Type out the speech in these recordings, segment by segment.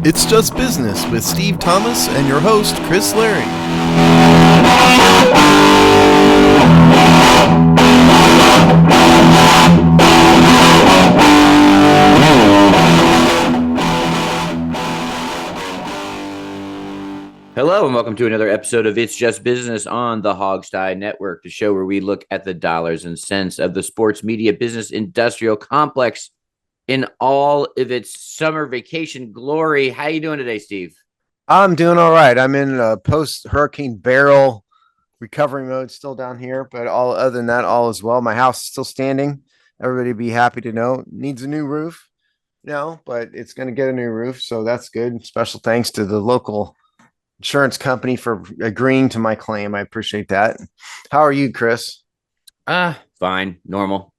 It's Just Business with Steve Thomas and your host, Chris Larry. Hello and welcome to another episode of It's Just Business on the Hogstye Network, the show where we look at the dollars and cents of the sports media business industrial complex in all of its summer vacation glory. How you doing today, Steve? I'm doing all right. I'm in post-Hurricane Beryl recovery mode still down here, but all other than that, all is well. My house is still standing. Everybody be happy to know. Needs a new roof, but it's going to get a new roof, so that's good. Special thanks to the local insurance company for agreeing to my claim. I appreciate that. How are you, Chris? Fine, normal.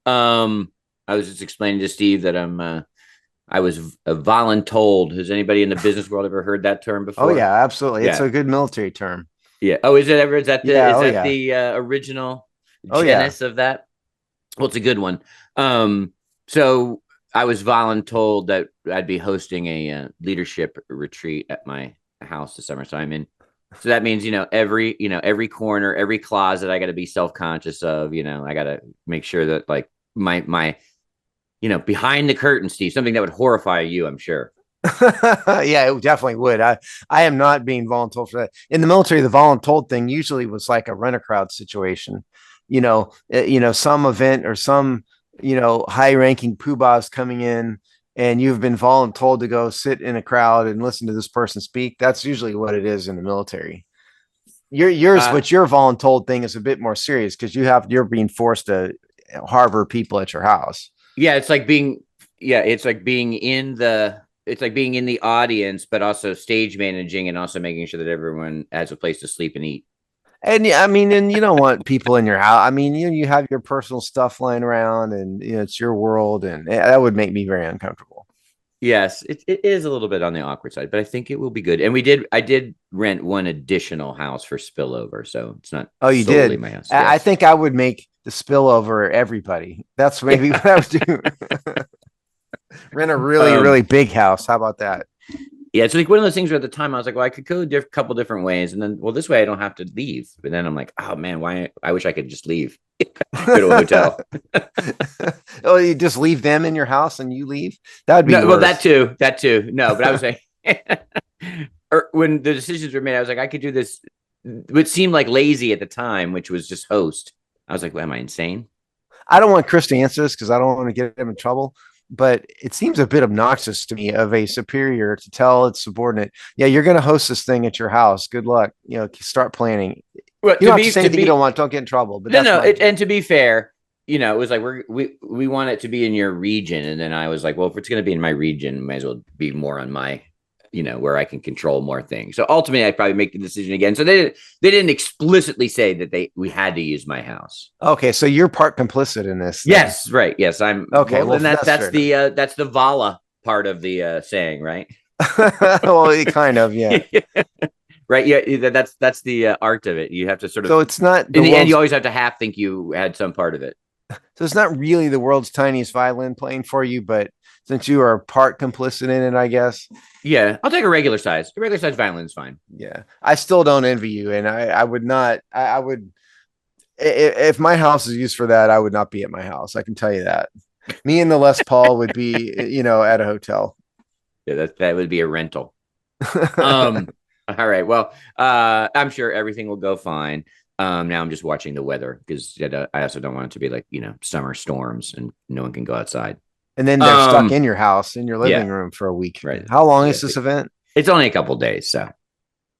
I was just explaining to Steve that I was voluntold. Has anybody in the business world ever heard that term before? Oh yeah, absolutely. Yeah. It's a good military term. Yeah. Oh, is it ever? Is that the the original genus of that? Well, it's a good one. So I was voluntold that I'd be hosting a leadership retreat at my house this summer. So I'm in. So that means, every corner, every closet, I got to be self-conscious of, I got to make sure that like my behind the curtain, Steve, something that would horrify you, I'm sure. Yeah, it definitely would. I am not being voluntold for that. In the military, the voluntold thing usually was like a rent-a-crowd situation. Some event or some, high-ranking poobahs coming in, and you've been voluntold to go sit in a crowd and listen to this person speak. That's usually what it is in the military. What your voluntold thing is a bit more serious because you're being forced to harbor people at your house. Yeah, it's like being in the audience, but also stage managing and also making sure that everyone has a place to sleep and eat. And and you don't want people in your house. You have your personal stuff lying around, and it's your world, and that would make me very uncomfortable. Yes, it is a little bit on the awkward side, but I think it will be good. And I did rent one additional house for spillover, so it's not. Oh, you did? My house. Yes. I think I would make the spillover everybody. That's maybe what I would do. Rent a really big house. How about that? Yeah, it's like one of those things where at the time I was like, well, I could go a couple different ways. And then, well, this way I don't have to leave. But then I'm like, oh, man, why? I wish I could just leave. Go to a hotel. Oh, you just leave them in your house and you leave? That would be worse. Well, that too. No, but I was like, when the decisions were made, I was like, I could do this. It seemed like lazy at the time, which was just host. I was like, well, am I insane? I don't want Chris to answer this because I don't want to get him in trouble. But it seems a bit obnoxious to me of a superior to tell its subordinate, yeah, you're going to host this thing at your house. Good luck. Start planning. Well, you don't have to say anything you don't want. Don't get in trouble. But and to be fair, it was like we want it to be in your region. And then I was like, well, if it's going to be in my region, it might as well be more on my, where I can control more things. So ultimately, I'd probably make the decision again. So they didn't explicitly say that we had to use my house. Okay, so you're part complicit in this. Yes, right. Yes, I'm. Okay, well then that's the Vala part of the saying, right? Well, kind of, yeah. Right. Yeah, that's the art of it. You have to sort of. So it's not. In the end, you always have to half think you had some part of it. So it's not really the world's tiniest violin playing for you, but since you are part complicit in it, I guess. Yeah, I'll take a regular size. A regular size violin is fine. Yeah, I still don't envy you, and I would not. I would, if my house is used for that, I would not be at my house. I can tell you that. Me and the Les Paul would be, at a hotel. Yeah, that would be a rental. All right. Well, I'm sure everything will go fine. Now I'm just watching the weather because I also don't want it to be like summer storms and no one can go outside. And then they're stuck in your house, in your living room for a week. Right. How long is this event? It's only a couple days, so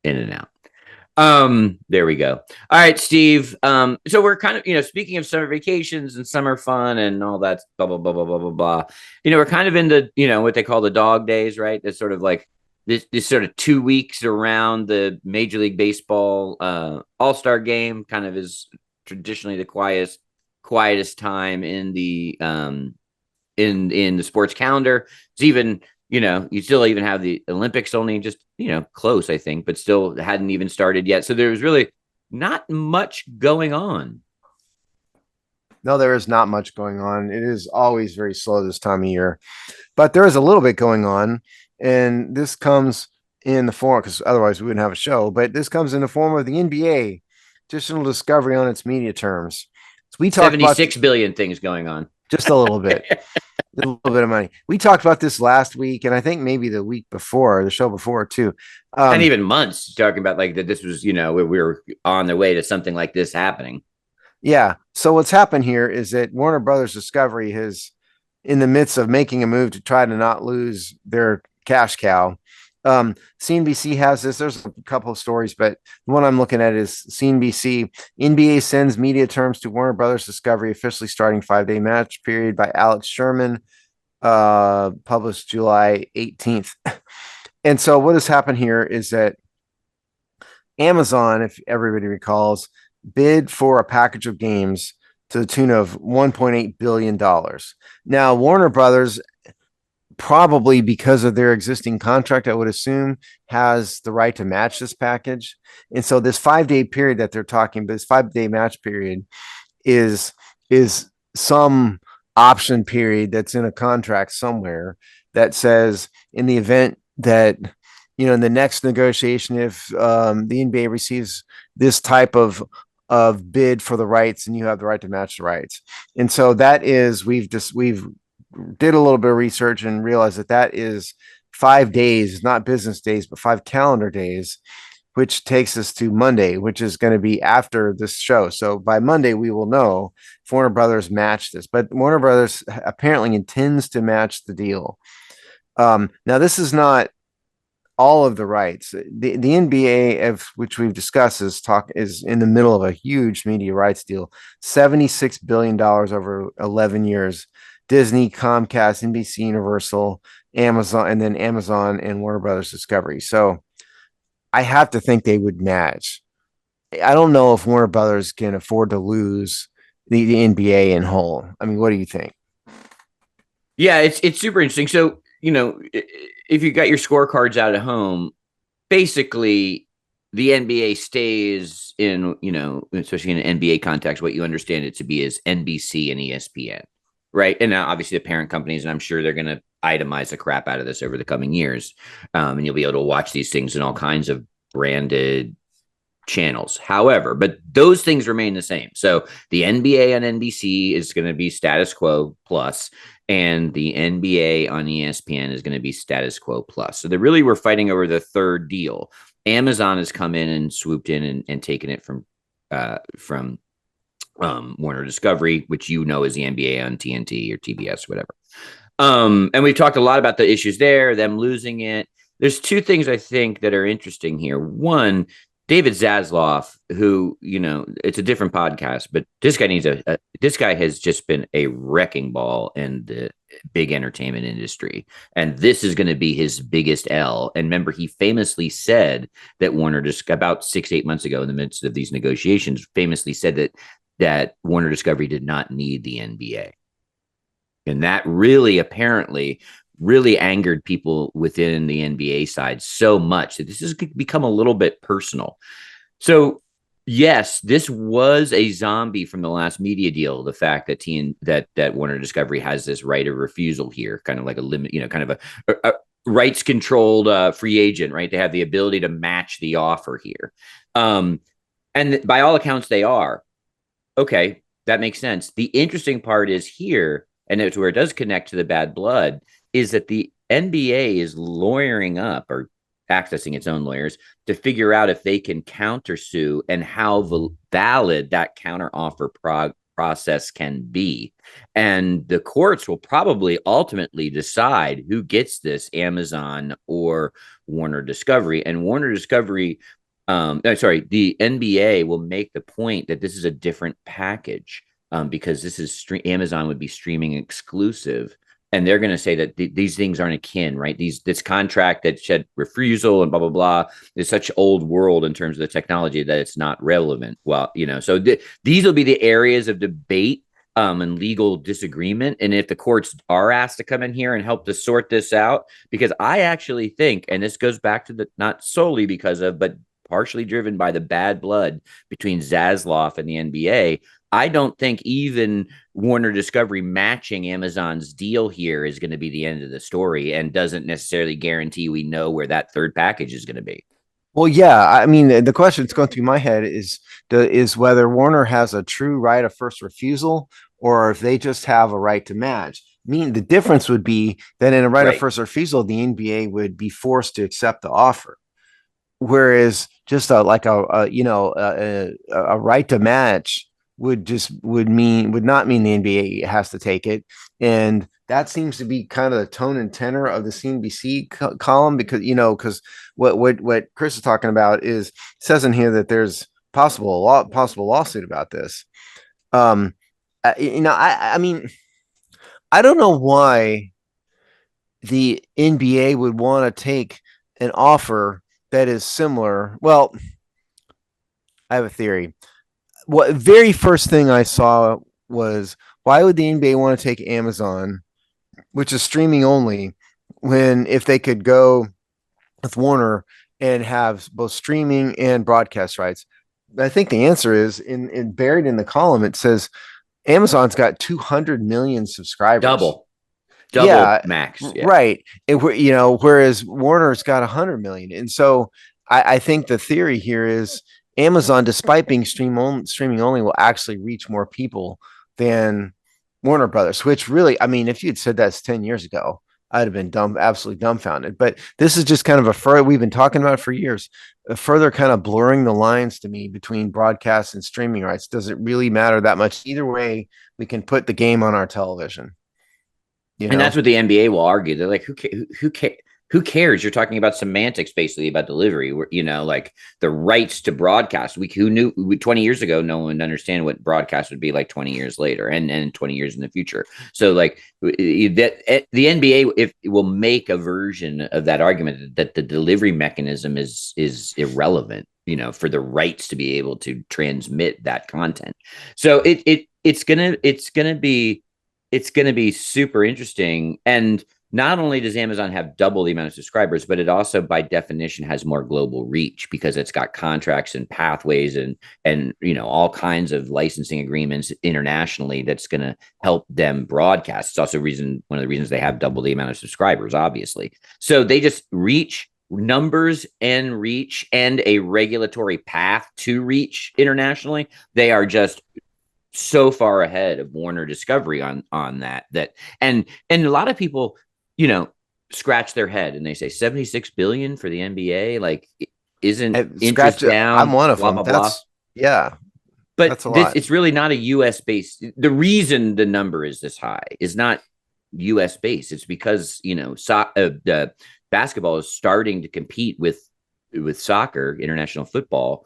in and out. There we go. All right, Steve. So we're kind of, speaking of summer vacations and summer fun and all that, blah, blah, blah, blah, blah, blah, blah. We're kind of in the, what they call the dog days, right? It's sort of like this sort of 2 weeks around the Major League Baseball All-Star game kind of is traditionally the quietest time in the in the sports calendar. It's even, you still even have the Olympics only just, close, I think, but still hadn't even started yet. So there was really not much going on. No, there is not much going on. It is always very slow this time of year, but there is a little bit going on. And this comes in the form, because otherwise we wouldn't have a show, but this comes in the form of the NBA additional discovery on its media terms. So we talked about 76 billion things going on. just a little bit. A little bit of money. We talked about this last week, and I think maybe the week before, the show before too. And even months talking about like that this was, we were on the way to something like this happening. Yeah. So what's happened here is that Warner Brothers Discovery has, in the midst of making a move to try to not lose their cash cow. CNBC has this. There's a couple of stories, but the one I'm looking at is CNBC. NBA sends media terms to Warner Brothers Discovery, officially starting 5-day match period by Alex Sherman, published July 18th. And so what has happened here is that Amazon, if everybody recalls, bid for a package of games to the tune of $1.8 billion. Now, Warner Brothers, probably because of their existing contract, I would assume, has the right to match this package. And so this 5-day period that they're talking about, this 5-day match period is some option period that's in a contract somewhere that says in the event that, in the next negotiation, if the NBA receives this type of bid for the rights, and you have the right to match the rights. And so that is, we've did a little bit of research and realized that is 5 days, not business days, but 5 calendar days, which takes us to Monday, which is going to be after this show. So by Monday, we will know if Warner Brothers matched this, but Warner Brothers apparently intends to match the deal. Now, this is not all of the rights. The NBA, of which we've discussed, is in the middle of a huge media rights deal, $76 billion over 11 years. Disney, Comcast, NBC Universal, Amazon, and then Amazon and Warner Brothers Discovery. So I have to think they would match. I don't know if Warner Brothers can afford to lose the NBA in whole. I mean, what do you think? Yeah, it's super interesting. So, if you got your scorecards out at home, basically the NBA stays in, especially in an NBA context, what you understand it to be is NBC and ESPN, right? And now obviously the parent companies, and I'm sure they're going to itemize the crap out of this over the coming years. And you'll be able to watch these things in all kinds of branded channels. However, but those things remain the same. So the NBA on NBC is going to be status quo plus, and the NBA on ESPN is going to be status quo plus. So they really were fighting over the third deal. Amazon has come in and swooped in and taken it from Warner Discovery, which is the NBA on TNT or TBS, whatever. And we've talked a lot about the issues there, them losing it. There's two things I think that are interesting here. One, David Zaslav, who, it's a different podcast, but this guy this guy has just been a wrecking ball in the big entertainment industry. And this is going to be his biggest L. And remember, he famously said that Warner, about 6-8 months ago in the midst of these negotiations, famously said that Warner Discovery did not need the NBA. And that apparently angered people within the NBA side so much that this has become a little bit personal. So yes, this was a zombie from the last media deal. The fact that that Warner Discovery has this right of refusal here, kind of like a limit, kind of a rights controlled free agent, right? They have the ability to match the offer here. And by all accounts, they are. Okay, that makes sense. The interesting part is here, and it's where it does connect to the bad blood, is that the NBA is lawyering up or accessing its own lawyers to figure out if they can countersue and how valid that counteroffer process can be. And the courts will probably ultimately decide who gets this, Amazon or Warner Discovery. And Warner Discovery, the NBA will make the point that this is a different package because this is Amazon would be streaming exclusive. And they're going to say that these things aren't akin, right? This contract that said refusal and blah, blah, blah is such old world in terms of the technology that it's not relevant. Well, so these will be the areas of debate and legal disagreement. And if the courts are asked to come in here and help to sort this out, because I actually think, and this goes back to not solely because of, but partially driven by the bad blood between Zaslav and the NBA. I don't think even Warner Discovery matching Amazon's deal here is going to be the end of the story, and doesn't necessarily guarantee we know where that third package is going to be. Well, yeah, I mean, the question that's going through my head is whether Warner has a true right of first refusal, or if they just have a right to match. I mean, the difference would be that in a right of first refusal, the NBA would be forced to accept the offer, whereas just a right to match would not mean the NBA has to take it. And that seems to be kind of the tone and tenor of the CNBC column, because what Chris is talking about says in here that there's possible lawsuit about this. I mean, I don't know why the NBA would want to take an offer that is similar. Well, I have a theory. What very first thing I saw was, why would the NBA want to take Amazon, which is streaming only, when if they could go with Warner and have both streaming and broadcast rights? I think the answer is in buried in the column. It says Amazon's got 200 million subscribers. Double max. Yeah. Right. Whereas Warner's got 100 million. And so I think the theory here is Amazon, despite being streaming only, will actually reach more people than Warner Brothers, which really, I mean, if you'd said that's 10 years ago, I'd have been absolutely dumbfounded. But this is just kind of we've been talking about it for years, a further kind of blurring the lines to me between broadcast and streaming rights. Does it really matter that much? Either way, we can put the game on our television. And that's what the NBA will argue. They're like, who cares? You're talking about semantics, basically, about delivery. Like the rights to broadcast. Who knew 20 years ago, no one would understand what broadcast would be like 20 years later and 20 years in the future. So like the NBA, if it will make a version of that argument that the delivery mechanism is irrelevant, for the rights to be able to transmit that content. So it's gonna be super interesting. And not only does Amazon have double the amount of subscribers, but it also by definition has more global reach, because it's got contracts and pathways and all kinds of licensing agreements internationally that's going to help them broadcast. It's also one of the reasons they have double the amount of subscribers, obviously. So they just reach numbers and reach and a regulatory path to reach internationally. They are just so far ahead of Warner Discovery on that and a lot of people scratch their head and they say 76 billion for the NBA, like, isn't interest down? I'm one of them. Blah, blah. Yeah, but it's really not a US based. The reason the number is this high is not US based. It's because basketball is starting to compete with soccer, international football,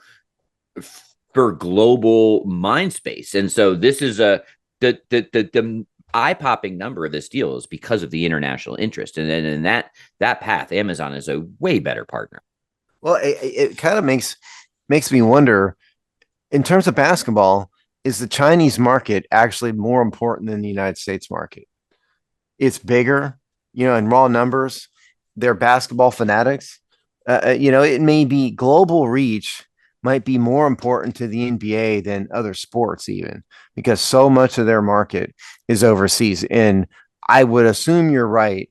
for global mind space. And so this is the eye-popping number of this deal is because of the international interest. And then in that path, Amazon is a way better partner. Well, it kind of makes me wonder, in terms of basketball, is the Chinese market actually more important than the United States market? It's bigger, in raw numbers. They're basketball fanatics. It may be global reach might be more important to the NBA than other sports, even, because so much of their market is overseas. And I would assume you're right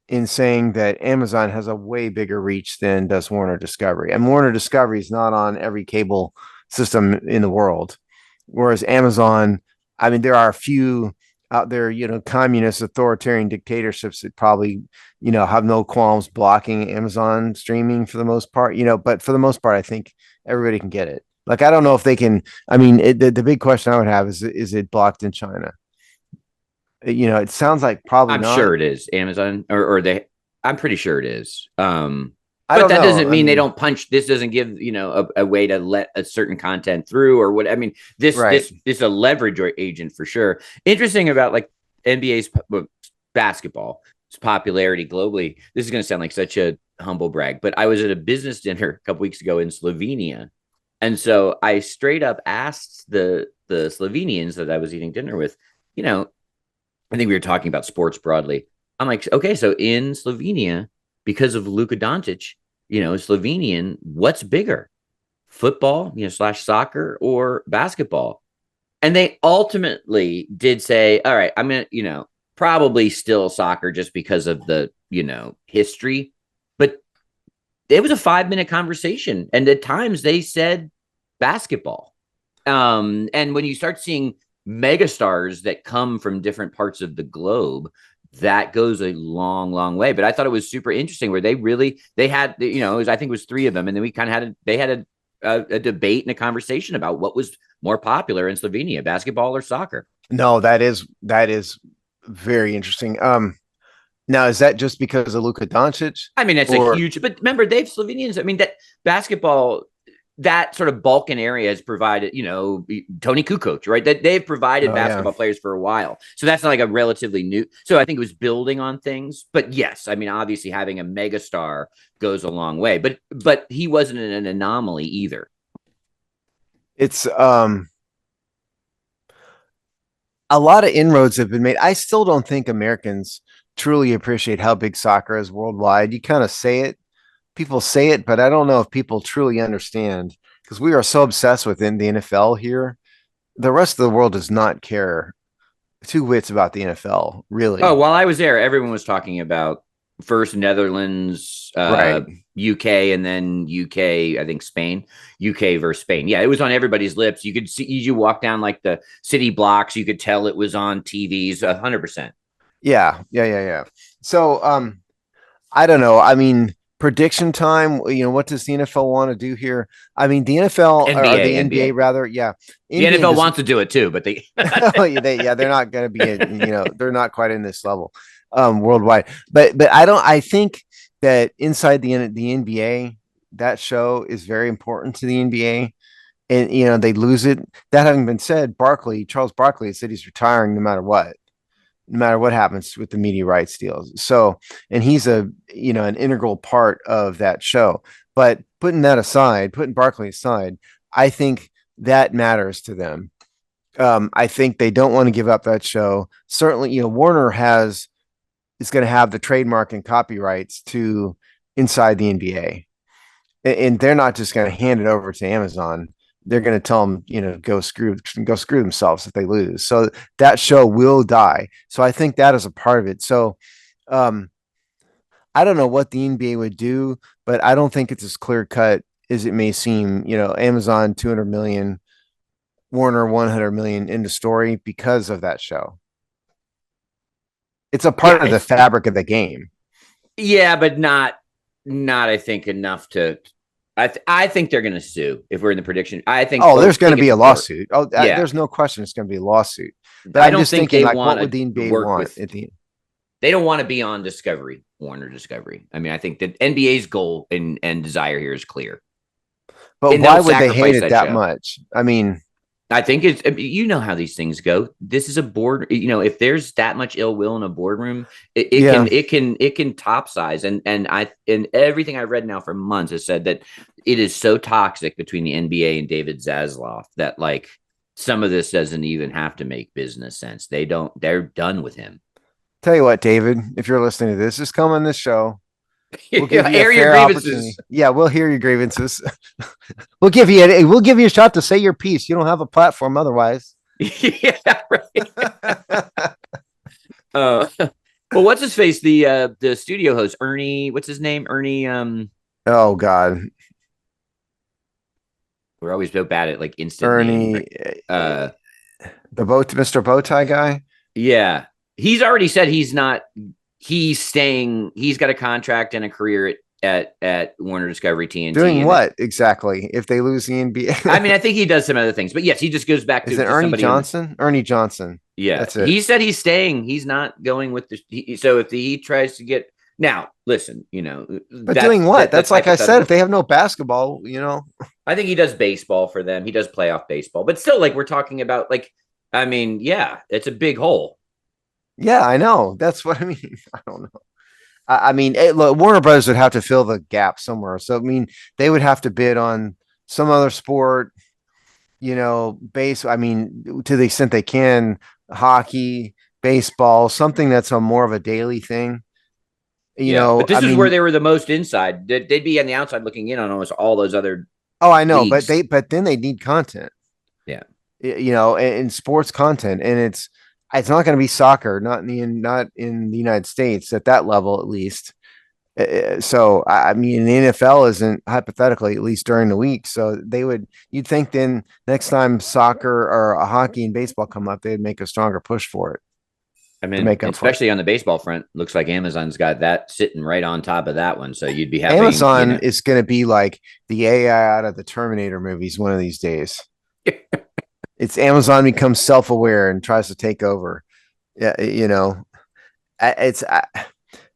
in saying that Amazon has a way bigger reach than does Warner Discovery. And Warner Discovery is not on every cable system in the world. Whereas Amazon, I mean, there are a few out there, communist authoritarian dictatorships that probably, have no qualms blocking Amazon streaming for the most part, but for the most part, I think everybody can get it. Like, I don't know if they can. I mean, the big question I would have is it blocked in China? It sounds like probably not. I'm sure it is Amazon or they. I'm pretty sure it is. But that doesn't mean they don't punch. This doesn't give a way to let a certain content through or what. I mean, this is a leverage agent for sure. Interesting about like NBA's basketball popularity globally. This is going to sound like such a humble brag, but I was at a business dinner a couple weeks ago in Slovenia, and so I straight up asked the Slovenians that I was eating dinner with. I think we were talking about sports broadly. I'm like, okay, so in Slovenia, because of Luka Doncic, Slovenian, what's bigger, football, / soccer or basketball. And they ultimately did say, all right, I'm going to, probably still soccer just because of the, history. But it was a 5-minute conversation. And at times they said basketball. And when you start seeing megastars that come from different parts of the globe, that goes a long, long way. But I thought it was super interesting where they had, I think it was 3 of them. And then we kind of had a debate and a conversation about what was more popular in Slovenia, basketball or soccer. No, that is very interesting. Now is that just because of Luka Doncic? I mean, it's a huge, but remember, Slovenians, I mean, that basketball, that sort of Balkan area has provided, Tony Kukoc, right? That they've provided basketball players for a while. So that's not like a relatively new. So I think it was building on things. But yes, I mean, obviously having a megastar goes a long way. But he wasn't an anomaly either. It's a lot of inroads have been made. I still don't think Americans truly appreciate how big soccer is worldwide. You kind of say it, people say it, but I don't know if people truly understand because we are so obsessed with the NFL here. The rest of the world does not care 2 wits about the NFL, really. Oh, while I was there, everyone was talking about first Netherlands, right. UK, and then UK, I think Spain, UK versus Spain. Yeah, it was on everybody's lips. You could see, you walk down like the city blocks, you could tell it was on TVs 100%. Yeah. So, I don't know. I mean, prediction time, what does the NFL want to do here? I mean, the NFL NBA, or the NBA rather. Yeah. The NFL wants to do it too, but they're not going to be, they're not quite in this level worldwide. But I think that inside the NBA, that show is very important to the NBA. And, they lose it. That having been said, Charles Barkley said he's retiring no matter what happens with the media rights deals. So, and he's an integral part of that show. But putting Barkley aside, I think that matters to them. I think they don't want to give up that show. Certainly, Warner is going to have the trademark and copyrights to Inside the NBA. And they're not just going to hand it over to Amazon. They're going to tell them, go screw themselves if they lose. So that show will die. So I think that is a part of it. So I don't know what the NBA would do, but I don't think it's as clear cut as it may seem. Amazon 200 million, Warner 100 million into story because of that show. It's a part of the fabric of the game. Yeah, but not I think enough to. I think they're going to sue if we're in the prediction. I think. Oh, there's going to be a lawsuit. Oh, yeah. There's no question it's going to be a lawsuit. But I'm just thinking, like, what would the NBA want at the end? They don't want to be on Warner Discovery. I mean, I think that NBA's goal and desire here is clear. But why would they hate it that much? I mean, I think it's, how these things go. This is a board, if there's that much ill will in a boardroom, it can top size. And everything I've read now for months has said that it is so toxic between the NBA and David Zaslav that like some of this doesn't even have to make business sense. They're done with him. Tell you what, David, if you're listening to this, just come on this show. We'll give you air your grievances. Yeah, we'll hear your grievances. We'll give you a shot to say your piece. You don't have a platform otherwise. Yeah, right. Well, what's his face? The studio host, Ernie. What's his name? Ernie. Oh God. We're always so bad at like instant. Ernie. The Mr. Bowtie guy. Yeah, he's already said he's not. He's staying. He's got a contract and a career at Warner Discovery TNT. Doing what exactly? If they lose the NBA, I mean, I think he does some other things, but yes, he just goes back to. Is it Ernie Johnson? Ernie Johnson. Yeah, that's it. He said he's staying. He's not going with the. So if he tries to get now, listen, but doing what? That's like I said. If they have no basketball, I think he does baseball for them. He does playoff baseball, but still, like we're talking about, like, I mean, yeah, it's a big hole. Yeah, I know. That's what I mean. I don't know. I mean, look, Warner Brothers would have to fill the gap somewhere. So, I mean, they would have to bid on some other sport, I mean, to the extent they can, hockey, baseball, something that's a more of a daily thing. But this is where they were the most inside. They'd be on the outside looking in on almost all those other. Oh, I know, leagues. but then they need content. Yeah. And sports content, and it's not going to be soccer, not in the United States at that level, at least. So I mean, the NFL isn't, hypothetically, at least during the week. So you'd think then next time soccer or a hockey and baseball come up, they'd make a stronger push for it. I mean, especially on the baseball front, looks like Amazon's got that sitting right on top of that one. So you'd be having Amazon is going to be like the AI out of the Terminator movies one of these days. It's Amazon becomes self-aware and tries to take over. Yeah,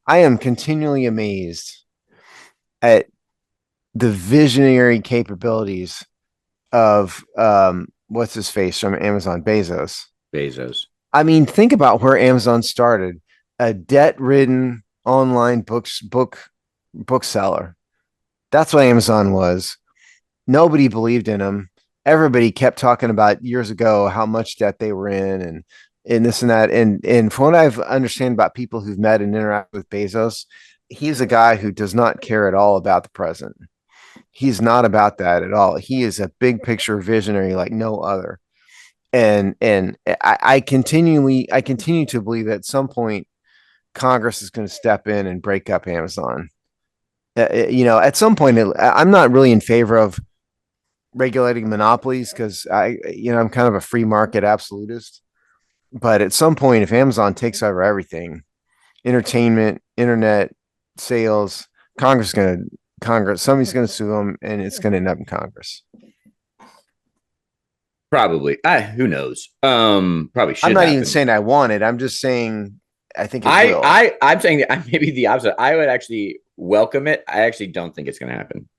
I am continually amazed at the visionary capabilities of what's his face from Amazon, Bezos. I mean, think about where Amazon started, a debt-ridden online bookseller. That's what Amazon was. Nobody believed in them. Everybody kept talking about years ago how much debt they were in and this and that. And from what I've understand about people who've met and interacted with Bezos, he's a guy who does not care at all about the present. He's not about that at all. He is a big picture visionary like no other. And I continue to believe that at some point Congress is going to step in and break up Amazon. At some point, I'm not really in favor of regulating monopolies because I'm kind of a free market absolutist. But at some point, if Amazon takes over everything, entertainment, internet, sales, somebody's going to sue them, and it's going to end up in Congress. Probably. Who knows? Probably should. I'm not even saying I want it. I'm just saying I think it will. I'm saying that maybe the opposite. I would actually welcome it. I actually don't think it's going to happen.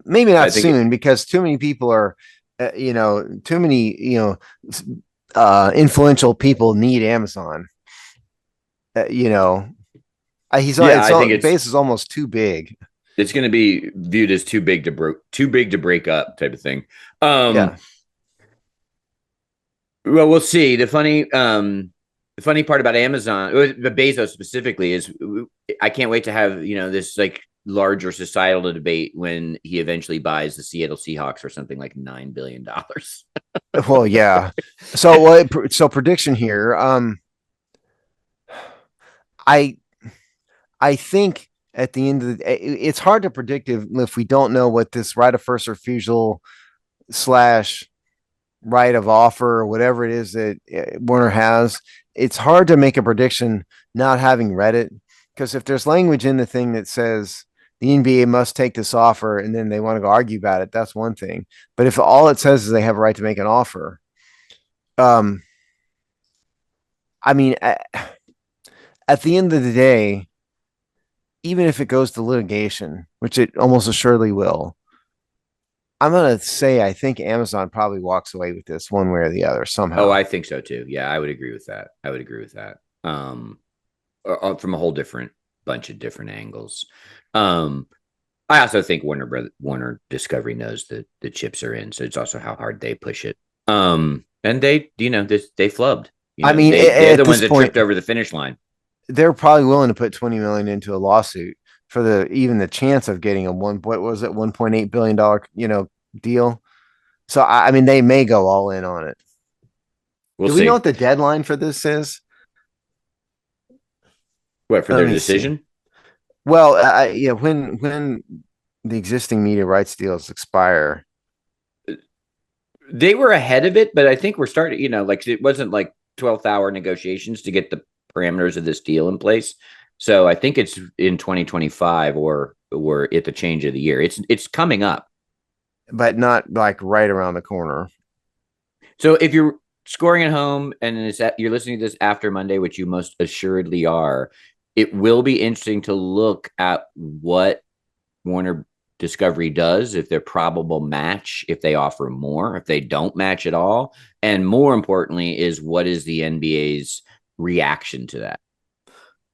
Maybe not soon because too many people are, too many, influential people need Amazon. I think its base is almost too big. It's going to be viewed as too big to break up type of thing. Yeah. Well, we'll see. The funny part about Amazon, the Bezos specifically, is I can't wait to have this like larger societal debate when he eventually buys the Seattle Seahawks for something like $9 billion. Well, yeah. So prediction here. I think at the end of the day, it's hard to predict if we don't know what this right of first refusal / right of offer or whatever it is that Warner has. It's hard to make a prediction not having read it, because if there's language in the thing that says the NBA must take this offer and then they want to go argue about it, that's one thing. But if all it says is they have a right to make an offer, I mean, at the end of the day, even if it goes to litigation, which it almost assuredly will, I'm going to say I think Amazon probably walks away with this one way or the other somehow. Oh, I think so too. Yeah, I would agree with that. From a whole bunch of different angles. I also think Warner Discovery knows that the chips are in, so it's also how hard they push it. And they flubbed. I mean, they're the ones that tripped over the finish line. They're probably willing to put $20 million into a lawsuit for even the chance of getting a $1.8 billion deal. So I mean, they may go all in on it. Do we know what the deadline for this is? What, for their decision? See. Well, when the existing media rights deals expire, they were ahead of it, but I think we're starting. It wasn't like 12th hour negotiations to get the parameters of this deal in place. So I think it's in 2025 or at the change of the year. It's coming up, but not like right around the corner. So if you're scoring at home and you're listening to this after Monday, which you most assuredly are, it will be interesting to look at what Warner Discovery does, if they're probable match, if they offer more, if they don't match at all. And more importantly is what is the NBA's reaction to that?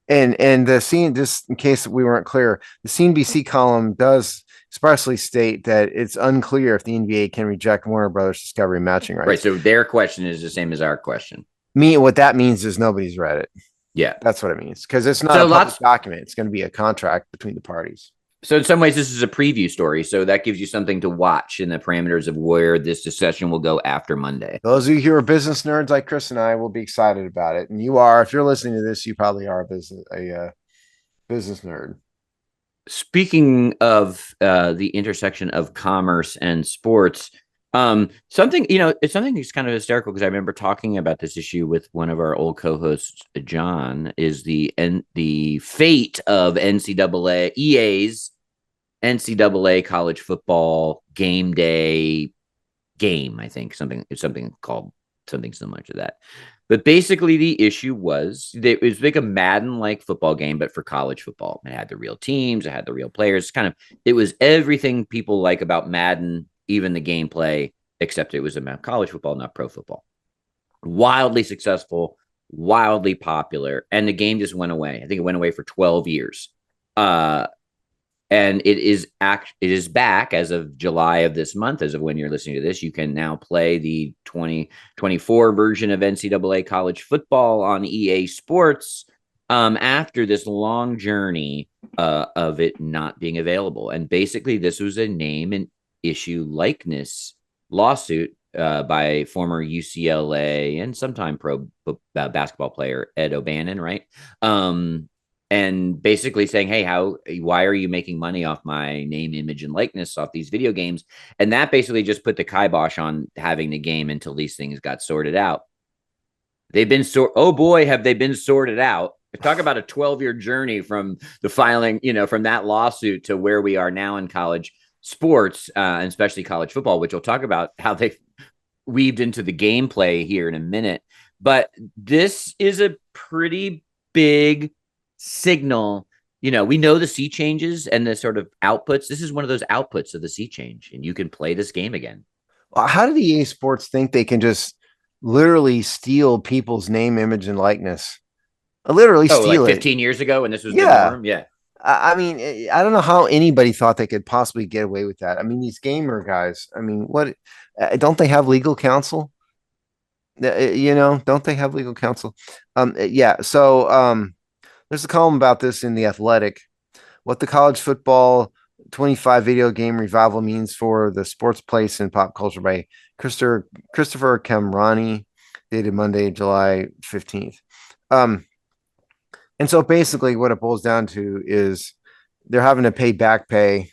And the scene, just in case we weren't clear, the CNBC column does expressly state that it's unclear if the NBA can reject Warner Brothers Discovery matching rights. Right. So their question is the same as our question. What that means is nobody's read it. Yeah, that's what it means, because it's not a public document. It's going to be a contract between the parties. So in some ways, this is a preview story. So that gives you something to watch in the parameters of where this discussion will go after Monday. Those of you who are business nerds like Chris and I will be excited about it. And you are, if you're listening to this, you probably are a business nerd. Speaking of the intersection of commerce and sports, something, it's something that's kind of hysterical because I remember talking about this issue with one of our old co-hosts, John, is the fate of EA's NCAA college football game day game. I think something called something similar to that. But basically, the issue was that it was like a Madden-like football game, but for college football. It had the real teams, it had the real players. It was everything people like about Madden, even the gameplay, except it was about college football, not pro football. Wildly successful, wildly popular, and the game just went away. I think it went away for 12 years. And it is back as of July of this month. As of when you're listening to this, you can now play the 2024 version of NCAA college football on EA Sports after this long journey of it not being available. And basically, this was a name and issue likeness lawsuit by former UCLA and sometime pro basketball player Ed O'Bannon, right? And basically saying, hey, why are you making money off my name, image, and likeness off these video games? And that basically just put the kibosh on having the game until these things got sorted out. They've been oh boy, have they been sorted out. Talk about a 12-year journey from the filing, from that lawsuit to where we are now in college sports, and especially college football, which we'll talk about how they weaved into the gameplay here in a minute. But this is a pretty big signal. We know the sea changes and the sort of outputs. This is one of those outputs of the sea change, and you can play this game again. How did EA Sports think they can just literally steal people's name, image, and likeness? Literally steal like it 15 years ago when this was the norm? Yeah. I mean, I don't know how anybody thought they could possibly get away with that. I mean, these gamer guys, I mean, what, don't they have legal counsel? Don't they have legal counsel? Yeah. So, there's a column about this in The Athletic, what the college football 25 video game revival means for the sports place and pop culture by Christopher Camrani, dated Monday, July 15th. And so basically what it boils down to is they're having to pay back pay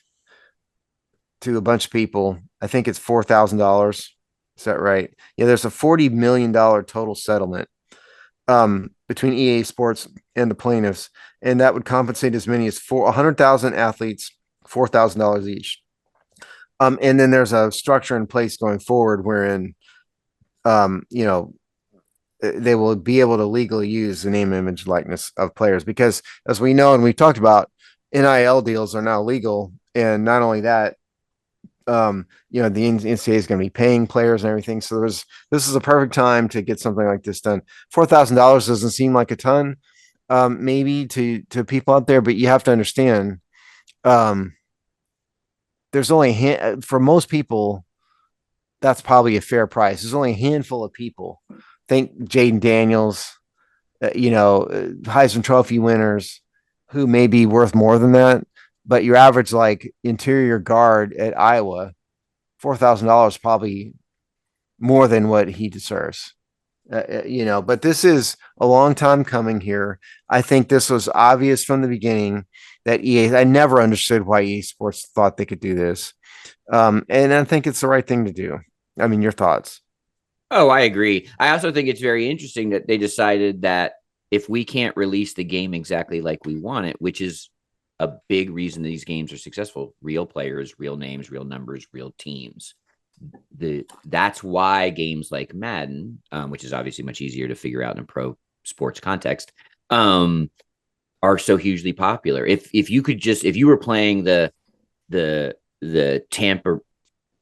to a bunch of people. I think it's $4,000. Is that right? Yeah, there's a $40 million total settlement between EA Sports and the plaintiffs, and that would compensate as many as 100,000 athletes, $4,000 each. And then there's a structure in place going forward wherein, they will be able to legally use the name, image, likeness of players because, as we know and we've talked about, NIL deals are now legal, and not only that, the NCAA is going to be paying players and everything. So this is a perfect time to get something like this done. $4,000 doesn't seem like a ton, maybe to people out there, but you have to understand, there's only for most people, that's probably a fair price. There's only a handful of people. Think Jaden Daniels, Heisman Trophy winners who may be worth more than that. But your average interior guard at Iowa, $4,000 probably more than what he deserves. But this is a long time coming here. I think this was obvious from the beginning that I never understood why EA Sports thought they could do this. And I think it's the right thing to do. I mean, your thoughts? Oh, I agree. I also think it's very interesting that they decided that if we can't release the game exactly like we want it, which is a big reason these games are successful, real players, real names, real numbers, real teams. That's why games like Madden, which is obviously much easier to figure out in a pro sports context, are so hugely popular. If you were playing the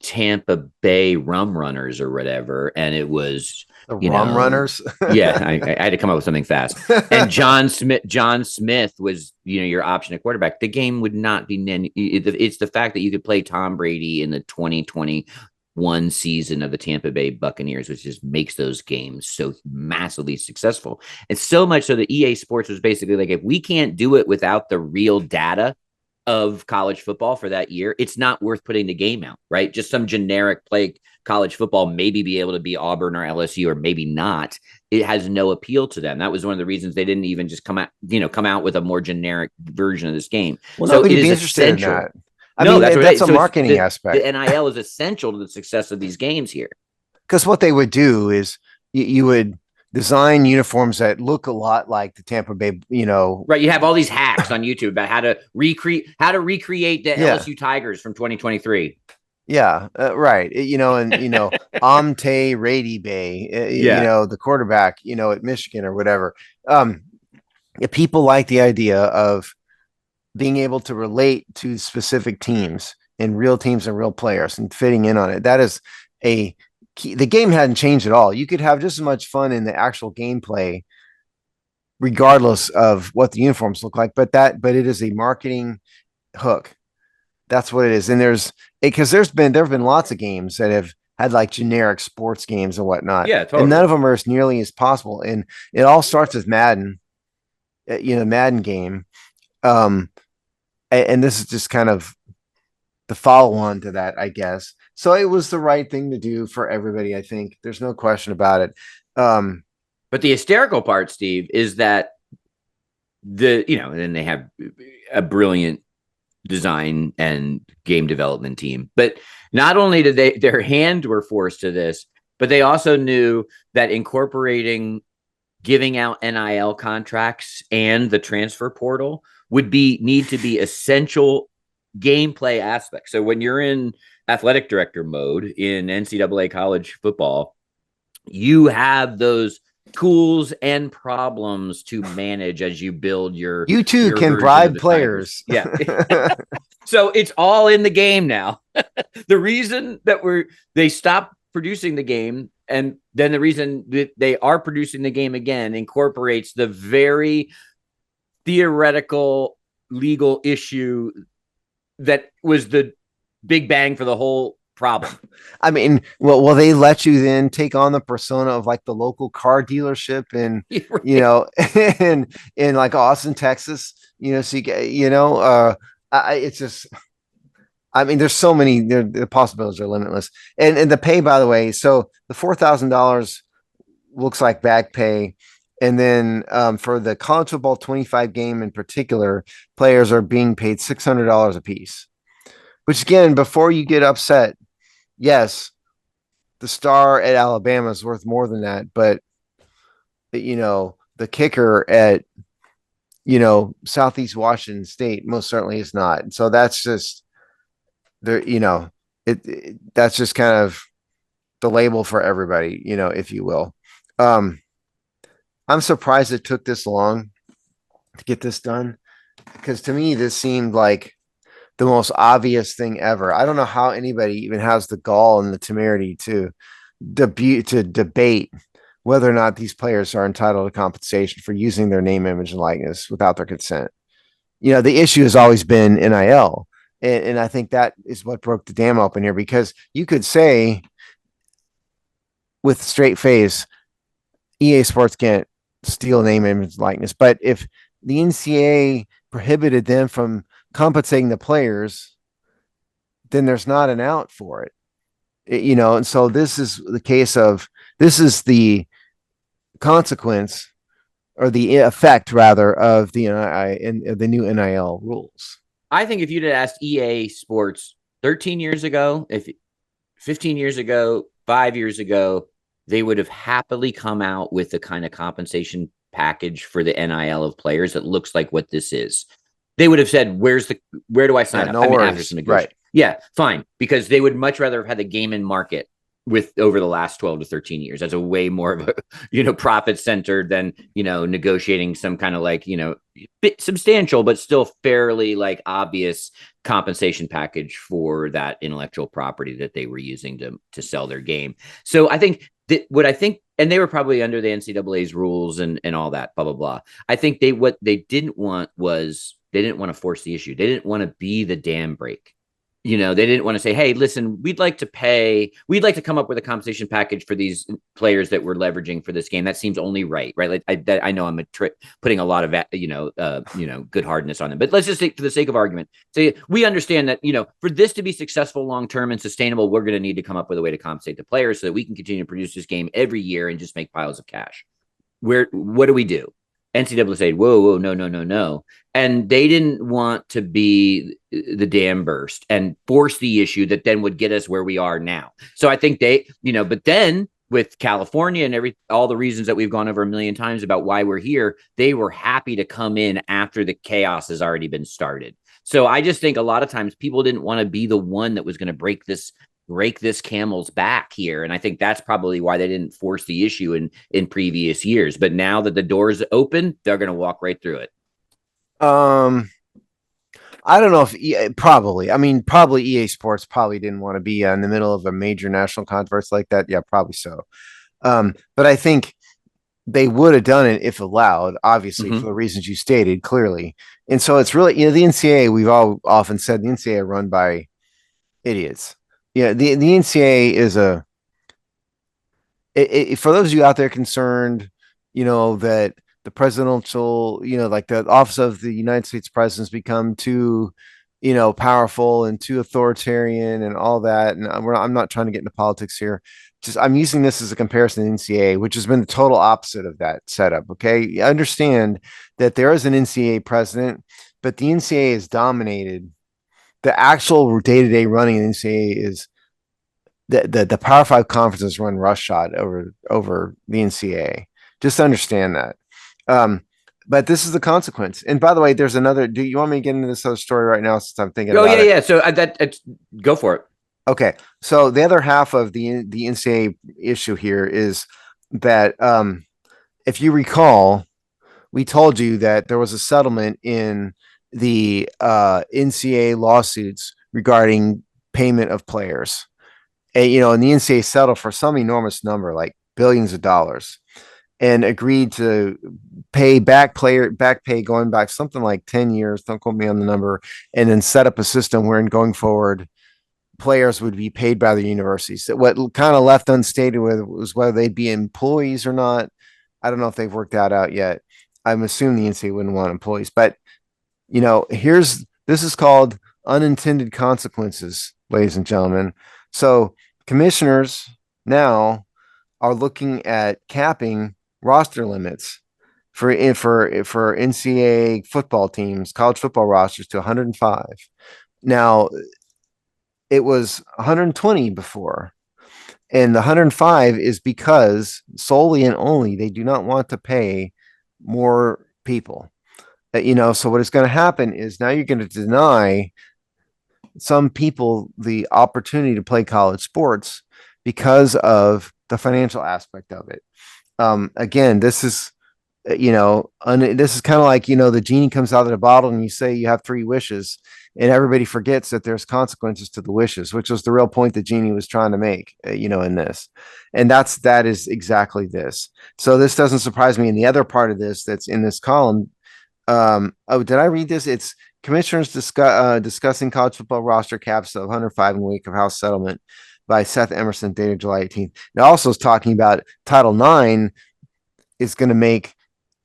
Tampa Bay Rum Runners or whatever, and it was the Rum Runners. Yeah, I had to come up with something fast. And John Smith was your option at quarterback. The game would not be. It's the fact that you could play Tom Brady in the 2021 season of the Tampa Bay Buccaneers, which just makes those games so massively successful. And so much so that EA Sports was basically like, if we can't do it without the real data, of college football for that year, it's not worth putting the game out, right? Just some generic play college football, maybe be able to be Auburn or LSU, or maybe not. It has no appeal to them. That was one of the reasons they didn't even just come out with a more generic version of this game. Well, So nobody it is be interested essential. in that. I mean, that's a so marketing aspect. The NIL is essential to the success of these games here. Because what they would do is you would design uniforms that look a lot like the Tampa Bay, right. You have all these hacks on YouTube about how to recreate the LSU Tigers from 2023. Yeah, right. Amte Rady Bay, the quarterback, at Michigan or whatever. People like the idea of being able to relate to specific teams and real players and fitting in on it. That is a key. The game hadn't changed at all. You could have just as much fun in the actual gameplay, regardless of what the uniforms look like. But it is a marketing hook. That's what it is. And there have been lots of games that have had like generic sports games and whatnot. Yeah, totally. And none of them are as nearly as possible. And it all starts with Madden, Madden game. And this is just kind of the follow-on to that, I guess. So it was the right thing to do for everybody, I think. There's no question about it. But the hysterical part, Steve, is that then they have a brilliant design and game development team. But not only did their hand were forced to this, but they also knew that incorporating giving out NIL contracts and the transfer portal would need to be essential gameplay aspects. So when you're in athletic director mode in NCAA college football, you have those tools and problems to manage as you build your. You too can bribe players. Yeah. So it's all in the game now. The reason that they stopped producing the game, and then the reason that they are producing the game again, incorporates the very theoretical legal issue that was the big bang for the whole problem. I mean, well, will they let you then take on the persona of like the local car dealership and right. in like Austin, Texas, so you get, it's just, I mean, there's so many, the possibilities are limitless. And the pay, by the way, so the $4,000 looks like back pay. And then for the college football 25 game in particular, players are being paid $600 a piece, which again, before you get upset, yes, the star at Alabama is worth more than that, but the kicker at Southeast Washington State most certainly is not. So that's just there, that's just kind of the label for everybody, if you will. I'm surprised it took this long to get this done, because to me this seemed like the most obvious thing ever. I don't know how anybody even has the gall and the temerity to debate whether or not these players are entitled to compensation for using their name, image, and likeness without their consent. The issue has always been NIL. And I think that is what broke the dam open here, because you could say with straight face, EA Sports can't steal name, image, likeness. But if the NCAA prohibited them from compensating the players, then there's not an out for it. And so this is the case of, this is the consequence, or the effect rather, of the new NIL rules. I think if you'd have asked EA Sports 13 years ago, 15 years ago, 5 years ago, they would have happily come out with the kind of compensation package for the NIL of players that looks like what this is. They would have said, where do I sign up? No worries. After some negotiation. Right. Yeah, fine. Because they would much rather have had the game in market over the last 12 to 13 years as a way more of a, profit centered than, negotiating some kind of like, bit substantial, but still fairly like obvious compensation package for that intellectual property that they were using to sell their game. So I think and they were probably under the NCAA's rules and all that, blah, blah, blah. I think what they didn't want was, they didn't want to force the issue. They didn't want to be the dam break. you know, they didn't want to say, hey, listen, we'd like to come up with a compensation package for these players that we're leveraging for this game. That seems only right. Like I know I'm putting a lot of, good hardness on them, but let's just say, for the sake of argument, say we understand that, you know, for this to be successful long-term and sustainable, we're going to need to come up with a way to compensate the players so that we can continue to produce this game every year and just make piles of cash. What do we do? NCAA said, whoa, no. And they didn't want to be the dam burst and force the issue that then would get us where we are now. So I think but then with California and all the reasons that we've gone over a million times about why we're here, they were happy to come in after the chaos has already been started. So I just think a lot of times people didn't want to be the one that was going to break this camel's back here. And I think that's probably why they didn't force the issue in previous years. But now that the door's open, they're going to walk right through it. I don't know if probably EA Sports probably didn't want to be in the middle of a major national controversy like that. Yeah, probably so. But I think they would have done it if allowed, obviously, for the reasons you stated clearly. And so it's really, the NCAA, we've all often said the NCAA are run by idiots. Yeah, the NCAA is for those of you out there concerned, that the presidential, like the office of the United States president has become too, powerful and too authoritarian and all that. And I'm not trying to get into politics here. Just I'm using this as a comparison to the NCAA, which has been the total opposite of that setup. Okay, I understand that there is an NCAA president, but the NCAA is dominated. The actual day-to-day running of the NCAA is the Power Five conferences run roughshod over the NCAA. Just understand that. But this is the consequence. And by the way, there's another. Do you want me to get into this other story right now? Since I'm thinking. Yeah. So go for it. Okay. So the other half of the NCAA issue here is that if you recall, we told you that there was a settlement in the NCAA lawsuits regarding payment of players. And the NCAA settled for some enormous number, like billions of dollars, and agreed to pay back pay going back something like 10 years. Don't quote me on the number. And then set up a system wherein going forward, players would be paid by the universities. What kind of left unstated was whether they'd be employees or not. I don't know if they've worked that out yet. I'm assuming the NCAA wouldn't want employees, but this is called unintended consequences, ladies and gentlemen. So commissioners now are looking at capping roster limits for NCAA football teams, college football rosters to 105. Now, it was 120 before. And the 105 is because solely and only they do not want to pay more people. So what is going to happen is now you're going to deny some people the opportunity to play college sports because of the financial aspect of it. Again, this is, this is kind of like, the genie comes out of the bottle and you say you have 3 wishes and everybody forgets that there's consequences to the wishes, which was the real point that Genie was trying to make, in this. And that is exactly this. So this doesn't surprise me. And the other part of this that's in this column, did I read this? It's commissioners discussing college football roster caps of 105 in wake of House settlement by Seth Emerson, dated July 18th. It also is talking about Title IX is going to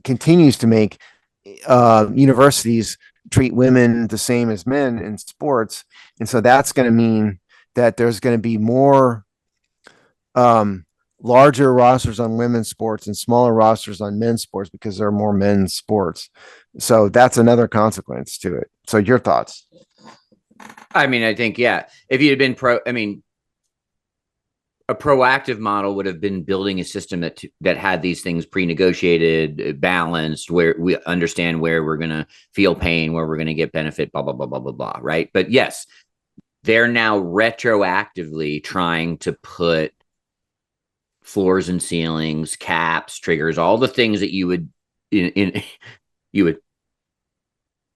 continues to make universities treat women the same as men in sports. And so that's going to mean that there's going to be more larger rosters on women's sports and smaller rosters on men's sports because there are more men's sports. So that's another consequence to it. So your thoughts? I mean, I think, yeah, if you had been a proactive model would have been building a system that had these things pre-negotiated, balanced, where we understand where we're going to feel pain, where we're going to get benefit, blah, blah, blah, blah, blah, blah. Right. But yes, they're now retroactively trying to put floors and ceilings, caps, triggers, all the things that you would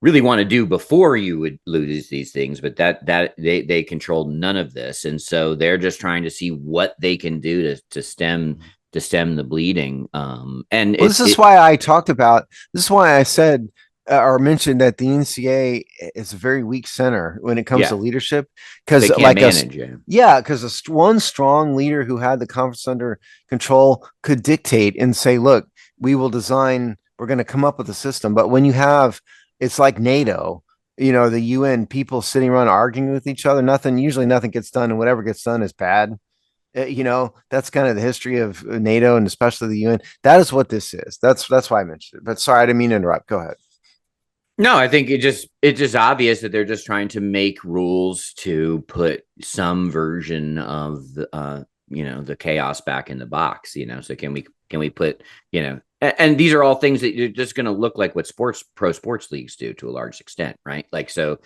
really want to do before you would lose these things, but that they control none of this, and so they're just trying to see what they can do to stem the bleeding. This is why I said or mentioned that the NCAA is a very weak center when it comes to leadership, because They can't like manage. because one strong leader who had the conference under control could dictate and say, look, we will design, we're going to come up with a system. But when you have, it's like NATO, the UN, people sitting around arguing with each other, usually nothing gets done, and whatever gets done is bad. That's kind of the history of NATO and especially the UN. That is what this is. That's why I mentioned it. But sorry, I didn't mean to interrupt. Go ahead. No, I think it's just obvious that they're just trying to make rules to put some version of the chaos back in the box. So can we put and these are all things that you're just going to look like what pro sports leagues do to a large extent, right? Like, so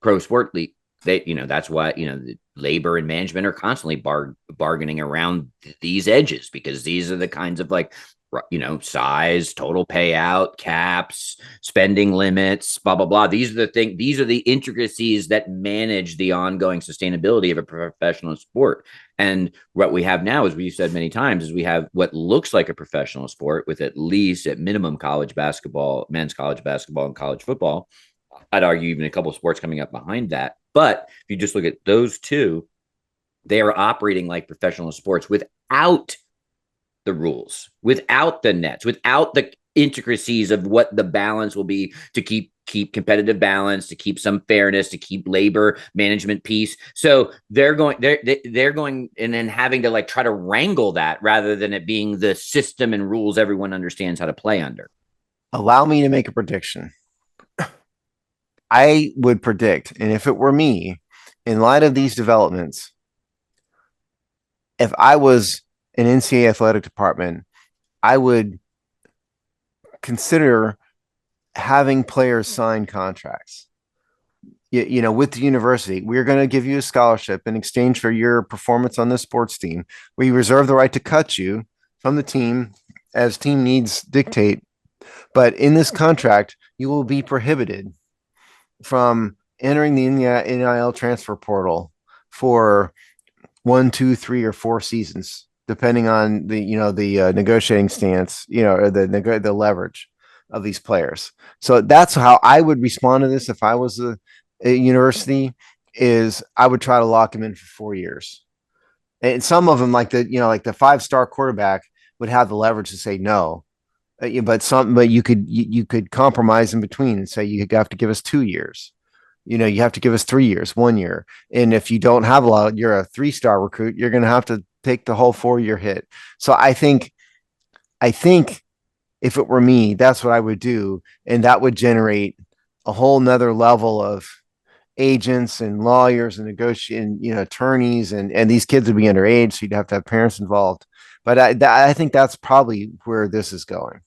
pro sport league, that's why the labor and management are constantly bargaining around these edges, because these are the kinds of size, total payout, caps, spending limits, blah blah blah. These are the intricacies that manage the ongoing sustainability of a professional sport. And what we have now, as we've said many times, is we have what looks like a professional sport with at least at minimum college basketball, men's college basketball, and college football. I'd argue even a couple of sports coming up behind that. But if you just look at those two, they are operating like professional sports without the rules, without the nets, without the intricacies of what the balance will be to keep competitive balance, to keep some fairness, to keep labor management piece. So they're going and then having to try to wrangle that rather than it being the system and rules everyone understands how to play under. Allow me to make a prediction. I would predict, and if it were me, in light of these developments, if I was an NCAA athletic department, I would consider having players sign contracts. With the university, we're going to give you a scholarship in exchange for your performance on the sports team. We reserve the right to cut you from the team as team needs dictate. But in this contract, you will be prohibited from entering the NIL transfer portal for 1, 2, 3, or 4 seasons, depending on the negotiating stance, or the leverage of these players. So that's how I would respond to this if I was a university. Is I would try to lock him in for 4 years, and some of them, like the 5-star quarterback, would have the leverage to say no. But you could compromise in between and say you have to give us 2 years. You have to give us 3 years, 1 year. And if you don't have a lot, you're a 3-star recruit, you're going to have to take the whole 4-year hit. So I think if it were me, that's what I would do. And that would generate a whole nother level of agents and lawyers and negotiating, attorneys, and these kids would be underage. So you'd have to have parents involved. But I think that's probably where this is going.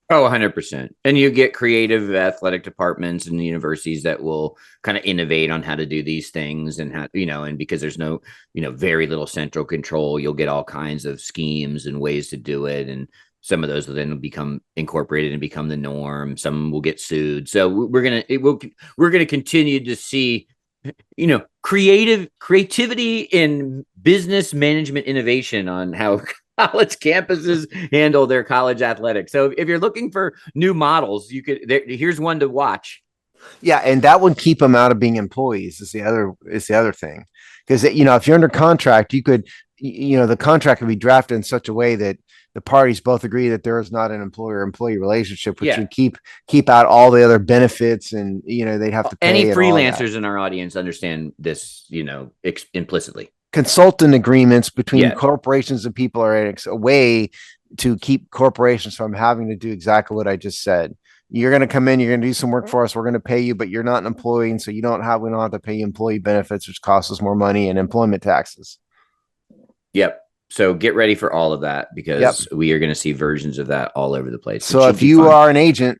Oh, 100%. And you get creative athletic departments and universities that will kind of innovate on how to do these things, and how, and because there's no, very little central control, you'll get all kinds of schemes and ways to do it. And some of those will then become incorporated and become the norm. Some will get sued. So we're going to continue to see, creativity in business management innovation on how college campuses handle their college athletics. So if you're looking for new models, here's one to watch. Yeah, and that would keep them out of being employees. Is the other thing, because if you're under contract, you could, the contract could be drafted in such a way that the parties both agree that there is not an employer-employee relationship, which would keep out all the other benefits, and they'd have to pay. Any freelancers in our audience understand this, implicitly. Consultant agreements between corporations and people are a way to keep corporations from having to do exactly what I just said. You're going to come in, you're going to do some work for us, we're going to pay you, but you're not an employee, and so we don't have to pay you employee benefits, which costs us more money, and employment taxes. Yep. So get ready for all of that, because we are going to see versions of that all over the place. So if you are an agent,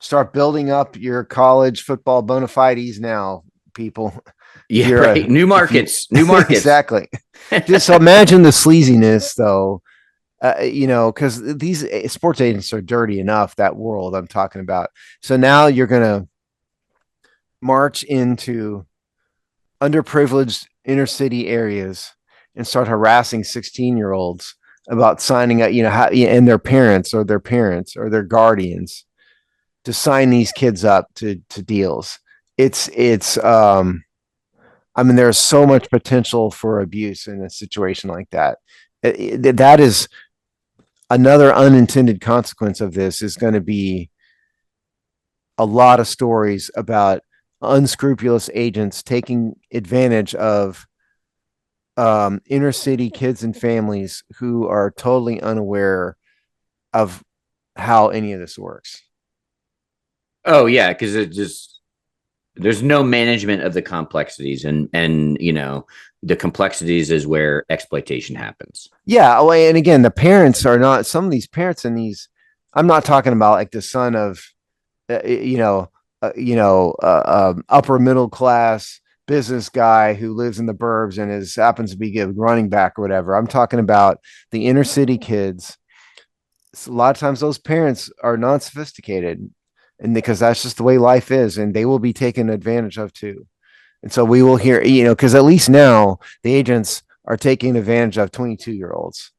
start building up your college football bona fides now, people. Yeah, right. New markets. Exactly. Just imagine the sleaziness, though, because these sports agents are dirty enough, that world I'm talking about. So now you're going to march into underprivileged inner city areas and start harassing 16-year-olds about signing up, and their parents or their guardians to sign these kids up to deals. It's I mean, there's so much potential for abuse in a situation like that. That is another unintended consequence of this is going to be a lot of stories about unscrupulous agents taking advantage of inner city kids and families who are totally unaware of how any of this works. Oh yeah, because there's no management of the complexities, and the complexities is where exploitation happens. Yeah, and again, the parents are not, some of these parents in these, I'm not talking about like the son of upper middle class business guy who lives in the burbs and happens to be a running back or whatever. I'm talking about the inner city kids. So a lot of times those parents are non-sophisticated, and because that's just the way life is, and they will be taken advantage of too. And so we will hear, because at least now the agents are taking advantage of 22-year-olds,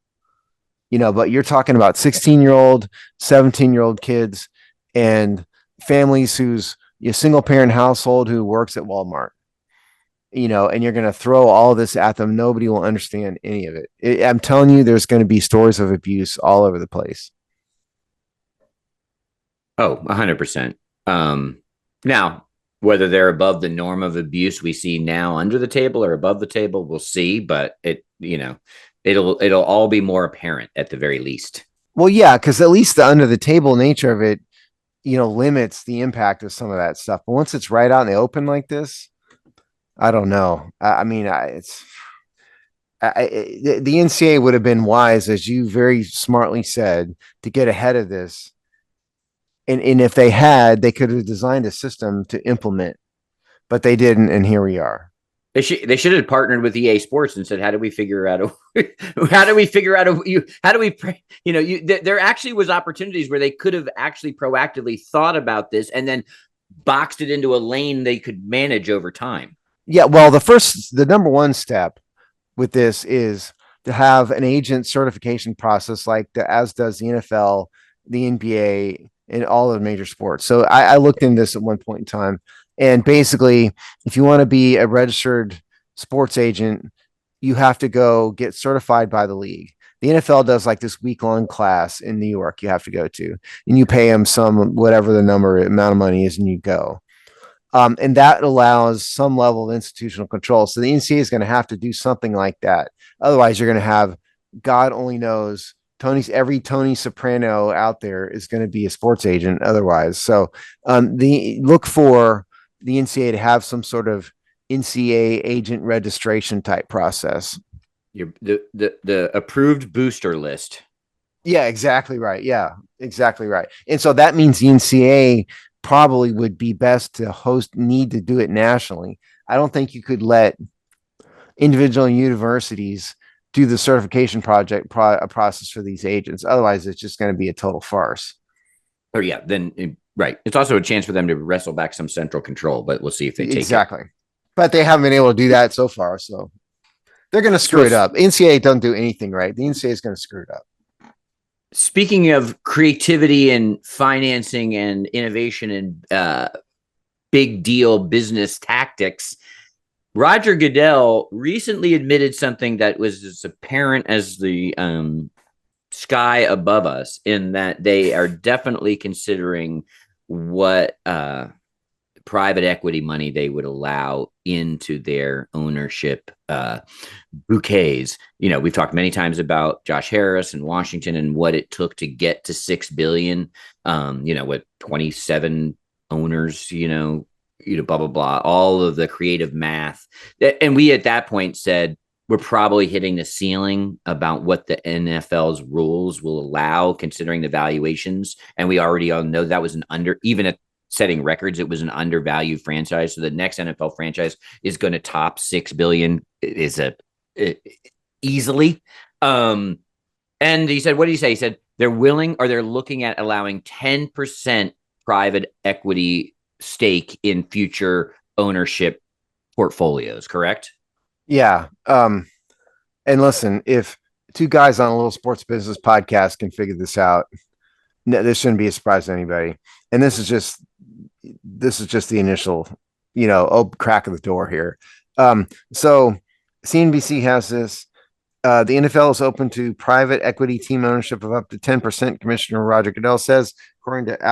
but you're talking about 16-year-old, 17-year-old kids and families who's a single parent household who works at Walmart, and you're going to throw all this at them. Nobody will understand any of it. I'm telling you, there's going to be stories of abuse all over the place. Oh, 100%. Now, whether they're above the norm of abuse we see now under the table or above the table, we'll see. But it'll all be more apparent at the very least. Well, yeah, because at least the under the table nature of it, limits the impact of some of that stuff. But once it's right out in the open like this, I don't know. I mean, the NCAA would have been wise, as you very smartly said, to get ahead of this. And if they had, they could have designed a system to implement, but they didn't. And here we are. They should have partnered with EA Sports and said, how do we figure out there actually was opportunities where they could have actually proactively thought about this and then boxed it into a lane they could manage over time. Yeah. Well, the number one step with this is to have an agent certification process as does the NFL, the NBA, and all of the major sports. So I looked into this at one point in time. And basically, if you want to be a registered sports agent, you have to go get certified by the league. The NFL does like this week-long class in New York you have to go to, and you pay them whatever the amount of money is, and you go. And that allows some level of institutional control. So the NCAA is going to have to do something like that. Otherwise, you're going to have, God only knows, every Tony Soprano out there is going to be a sports agent otherwise. So look for the NCAA to have some sort of NCAA agent registration type process. The approved booster list. Yeah, exactly right. Yeah, exactly right. And so that means the NCAA probably would be best to need to do it nationally. I don't think you could let individual universities do the certification process for these agents. Otherwise, it's just going to be a total farce. Or yeah, then right. It's also a chance for them to wrestle back some central control, but we'll see if they take it. Exactly. But they haven't been able to do that so far, so they're going to screw it up. NCAA don't do anything right. The NCAA is going to screw it up. Speaking of creativity and financing and innovation and big deal business tactics, Roger Goodell recently admitted something that was as apparent as the sky above us, in that they are definitely considering what private equity money they would allow into their ownership bouquets. We've talked many times about Josh Harris and Washington and what it took to get to $6 billion, with 27 owners, blah, blah, blah, all of the creative math. And we at that point said, we're probably hitting the ceiling about what the NFL's rules will allow, considering the valuations. And we already all know that was even at setting records, it was an undervalued franchise. So the next NFL franchise is going to top $6 billion easily. And he said, what did he say? He said, they're looking at allowing 10% private equity stake in future ownership portfolios, correct? Yeah. And listen, if two guys on a little sports business podcast can figure this out, No, this shouldn't be a surprise to anybody. And this is just the initial, crack of the door here. So CNBC has this. The NFL is open to private equity team ownership of up to 10%. Commissioner Roger Goodell says, according to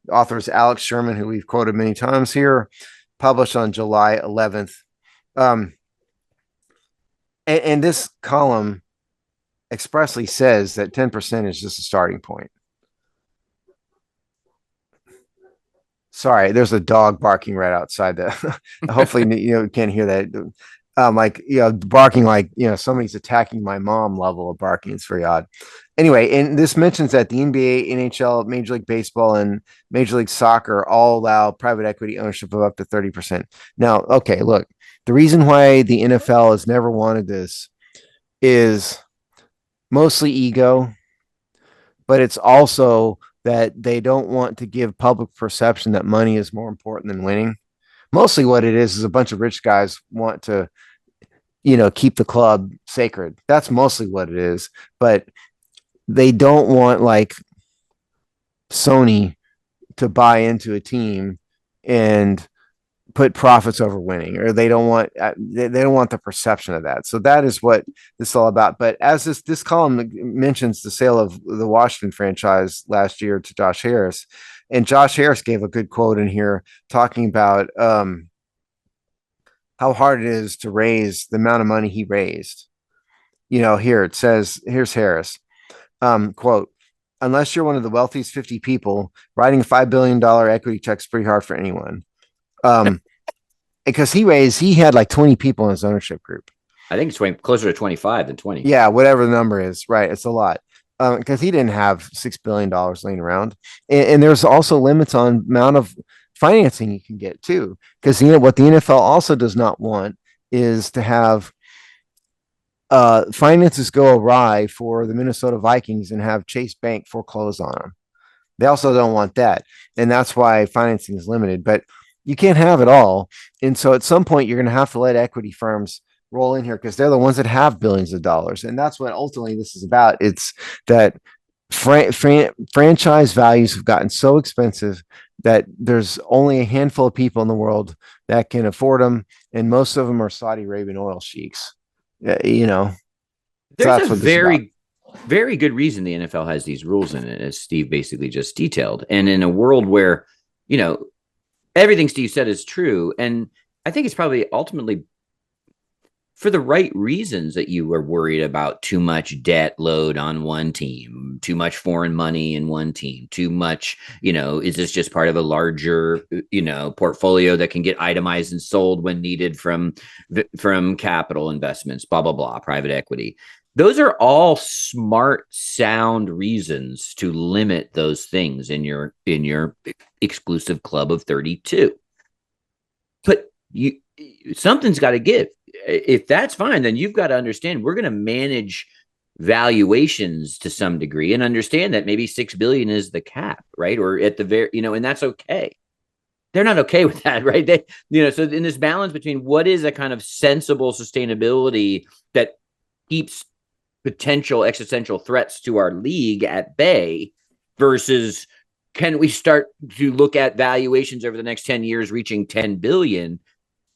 authors Alex Sherman, who we've quoted many times here, published on July 11th. And this column expressly says that 10% is just a starting point. Sorry, there's a dog barking right outside the. Hopefully, you can't hear that. Barking like somebody's attacking my mom level of barking. It's very odd. Anyway, and this mentions that the NBA, NHL, Major League Baseball, and Major League Soccer all allow private equity ownership of up to 30%. Now, okay, look, the reason why the NFL has never wanted this is mostly ego, but it's also that they don't want to give public perception that money is more important than winning. Mostly what it is a bunch of rich guys want to, keep the club sacred. That's mostly what it is. But they don't want like Sony to buy into a team and put profits over winning, or they don't want the perception of that. So that is what this is all about. But as this column mentions the sale of the Washington franchise last year to Josh Harris, and Josh Harris gave a good quote in here talking about how hard it is to raise the amount of money he raised. Here it says, here's Harris, quote, "Unless you're one of the wealthiest 50 people, writing a $5 billion equity check is pretty hard for anyone." Because he had like 20 people in his ownership group. I think it's closer to 25 than 20. Yeah, whatever the number is, right? It's a lot. Because he didn't have $6 billion laying around, and there's also limits on amount of financing you can get too. Because what the NFL also does not want is to have finances go awry for the Minnesota Vikings and have Chase Bank foreclose on them. They also don't want that, and that's why financing is limited. But you can't have it all, and so at some point you're going to have to let equity firms roll in here because they're the ones that have billions of dollars, and that's what ultimately this is about. It's that franchise values have gotten so expensive that there's only a handful of people in the world that can afford them, and most of them are Saudi Arabian oil sheiks. There's a very good reason the NFL has these rules in it, as Steve basically just detailed. And in a world where, everything Steve said is true, and I think it's probably ultimately for the right reasons that you were worried about too much debt load on one team, too much foreign money in one team, too much, is this just part of a larger, portfolio that can get itemized and sold when needed from capital investments, blah, blah, blah, private equity. Those are all smart, sound reasons to limit those things in your exclusive club of 32. But something's got to give. If that's fine, then you've got to understand we're going to manage valuations to some degree and understand that maybe 6 billion is the cap, right? Or at the very, and that's okay. They're not okay with that, right? So in this balance between what is a kind of sensible sustainability that keeps potential existential threats to our league at bay versus can we start to look at valuations over the next 10 years reaching 10 billion?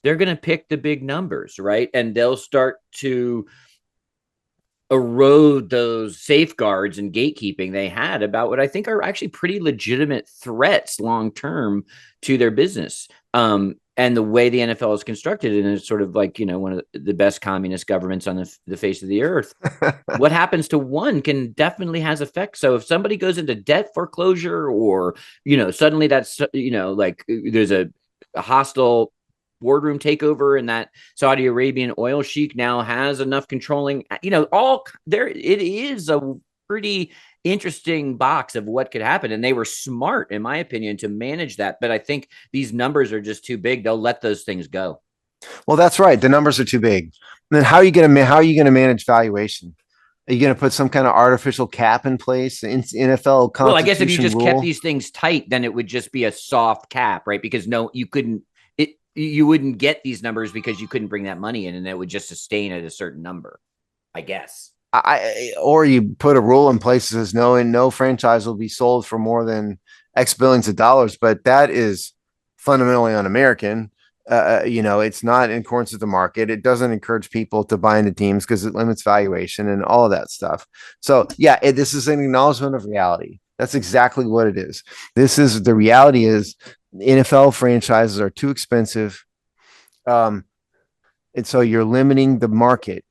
They're going to pick the big numbers, right? And they'll start to erode those safeguards and gatekeeping they had about what I think are actually pretty legitimate threats long-term to their business. And the way the NFL is constructed, and it's sort of like, one of the best communist governments on the face of the earth. What happens to one can definitely has effects. So if somebody goes into debt foreclosure or, suddenly that's, like there's a hostile boardroom takeover and that Saudi Arabian oil sheik now has enough controlling, all there, it is a pretty interesting box of what could happen. And they were smart, in my opinion, to manage that. But I think these numbers are just too big. They'll let those things go. Well, that's right. The numbers are too big. And then how are you going to manage valuation? Are you going to put some kind of artificial cap in place? In NFL Well, I guess if you just rule? Kept these things tight, then it would just be a soft cap, right? Because you wouldn't get these numbers because you couldn't bring that money in, and it would just sustain at a certain number, I guess. or you put a rule in place that says no franchise will be sold for more than X billions of dollars, but that is fundamentally un-American. It's not in accordance with the market. It doesn't encourage people to buy into teams because it limits valuation and all of that stuff. So yeah, this is an acknowledgement of reality. That's exactly what it is. The reality is NFL franchises are too expensive. And so you're limiting the market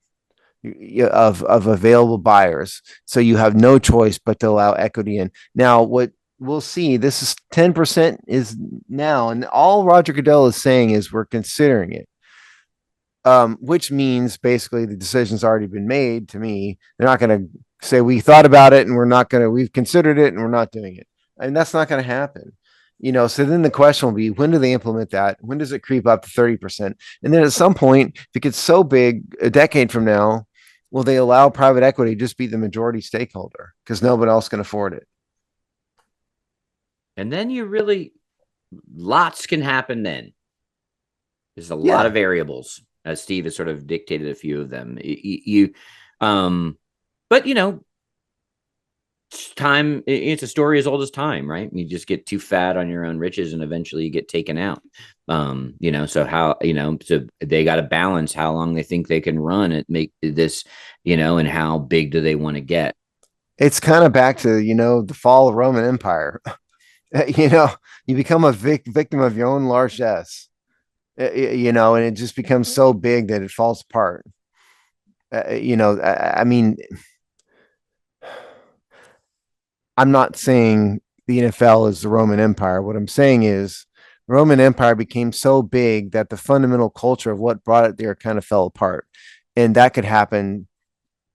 of available buyers. So you have no choice but to allow equity in. Now, what we'll see, this is 10% is now, and all Roger Goodell is saying is we're considering it. Which means basically the decision's already been made. To me, they're not going to say we thought about it and we've considered it and we're not doing it. And that's not going to happen. So then the question will be, when do they implement that? When does it creep up to 30%? And then at some point, if it gets so big a decade from now, will they allow private equity to just be the majority stakeholder because nobody else can afford it? And then lots can happen then. There's a lot of variables, as Steve has sort of dictated a few of them. But time, it's a story as old as time, right? You just get too fat on your own riches and eventually you get taken out. So they got to balance how long they think they can run and make this, and how big do they want to get. It's kind of back to, the fall of Roman Empire. You become a victim of your own largesse, and it just becomes so big that it falls apart. I mean, I'm not saying the NFL is the Roman Empire. What I'm saying is the Roman Empire became so big that the fundamental culture of what brought it there kind of fell apart. And that could happen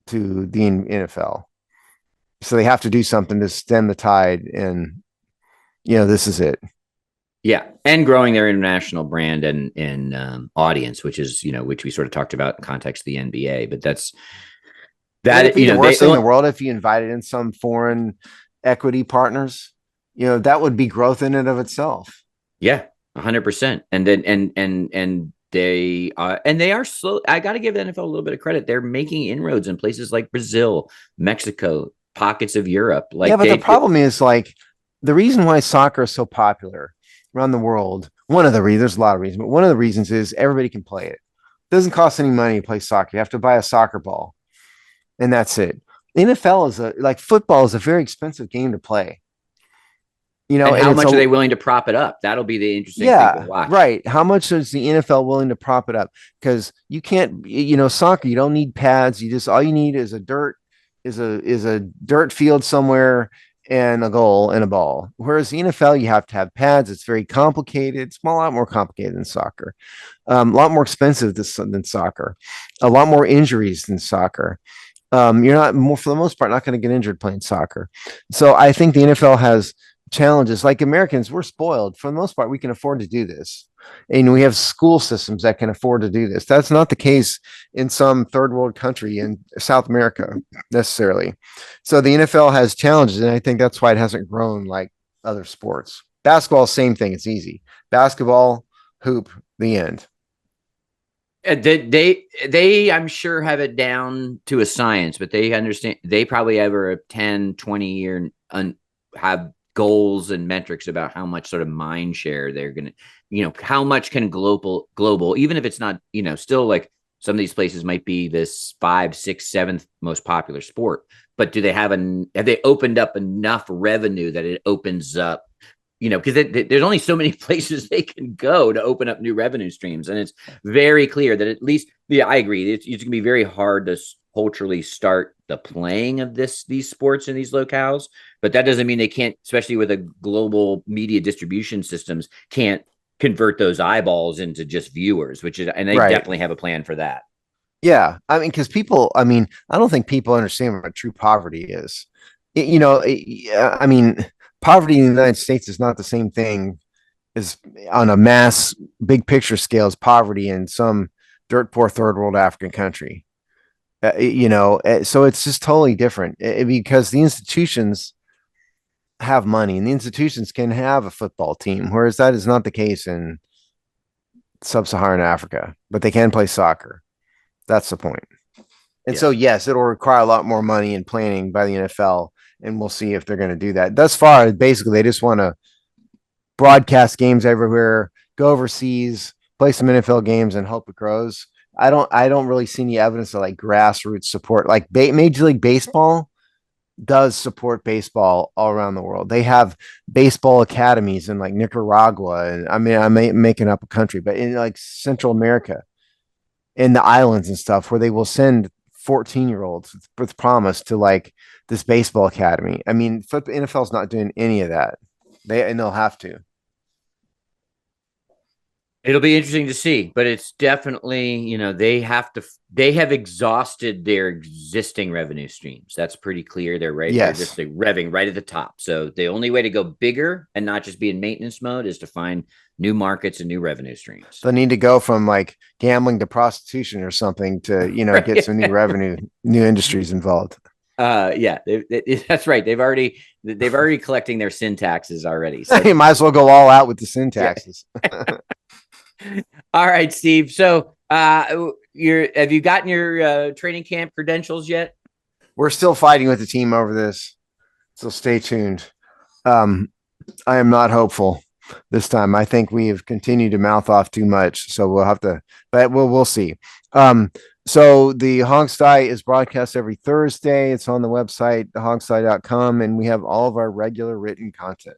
to the NFL. So they have to do something to stem the tide. And, this is it. Yeah. And growing their international brand and audience, which we sort of talked about in context of the NBA. But that's the worst thing in the world if you invited in some foreign equity partners. That would be growth in and of itself. Yeah, 100%. And then they are slow. I got to give the NFL a little bit of credit. They're making inroads in places like Brazil, Mexico, pockets of Europe. But the problem is the reason why soccer is so popular around the world. There's a lot of reasons, but one of the reasons is everybody can play it. It doesn't cost any money to play soccer. You have to buy a soccer ball, and that's it. NFL football is a very expensive game to play. And how much are they willing to prop it up? That'll be the interesting thing to watch. Right. How much is the NFL willing to prop it up? Because you can't, soccer, you don't need pads. All you need is a dirt field somewhere and a goal and a ball. Whereas the NFL, you have to have pads. It's very complicated. It's a lot more complicated than soccer. A lot more expensive than soccer. A lot more injuries than soccer. You're for the most part, not going to get injured playing soccer. So I think the NFL has challenges. Like Americans, we're spoiled. For the most part, we can afford to do this. And we have school systems that can afford to do this. That's not the case in some third world country in South America necessarily. So the NFL has challenges, and I think that's why it hasn't grown like other sports. Basketball, same thing. It's easy. Basketball, hoop, the end. They I'm sure have it down to a science, but they understand. They probably have a 10, 20 year have goals and metrics about how much sort of mind share they're going to, how much can global, even if it's not, still like some of these places might be this 5th, 6th, 7th most popular sport, but have they opened up enough revenue that it opens up, because there's only so many places they can go to open up new revenue streams. And it's very clear that at least, I agree. It's going to be very hard to culturally start the playing of these sports in these locales, but that doesn't mean they can't, especially with a global media distribution systems, can't convert those eyeballs into just viewers, and they definitely have a plan for that. Yeah. I mean, because I don't think people understand what true poverty is. Poverty in the United States is not the same thing as on a mass big picture scale as poverty in some dirt poor third world African country. So it's just totally different because the institutions have money and the institutions can have a football team, whereas that is not the case in sub-Saharan Africa, but they can play soccer. That's the point. And so, yes, it'll require a lot more money and planning by the NFL, and we'll see if they're going to do that. Thus far, basically, they just want to broadcast games everywhere, go overseas, play some NFL games, and hope it grows. I don't really see any evidence of like grassroots support. Like Major League Baseball does support baseball all around the world. They have baseball academies in like Nicaragua, and I mean, I'm making up a country, but in like Central America, in the islands and stuff, where they will send 14-year-olds with promise to like this baseball academy. I mean, NFL's not doing any of that. They'll have to. It'll be interesting to see, but it's definitely, they have exhausted their existing revenue streams. That's pretty clear. They're right. Yes. They're just revving right at the top. So the only way to go bigger and not just be in maintenance mode is to find new markets and new revenue streams. They need to go from like gambling to prostitution or something to, get some new revenue, new industries involved. That's right. They've already collecting their sin taxes already. So you might as well go all out with the sin taxes. Yeah. All right, Steve. So, have you gotten your training camp credentials yet? We're still fighting with the team over this, so stay tuned. I am not hopeful this time. I think we have continued to mouth off too much, so we'll have to. But we'll see. So the Hongsty is broadcast every Thursday. It's on the website, thehongsty.com, and we have all of our regular written content.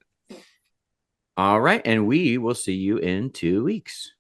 All right, and we will see you in 2 weeks.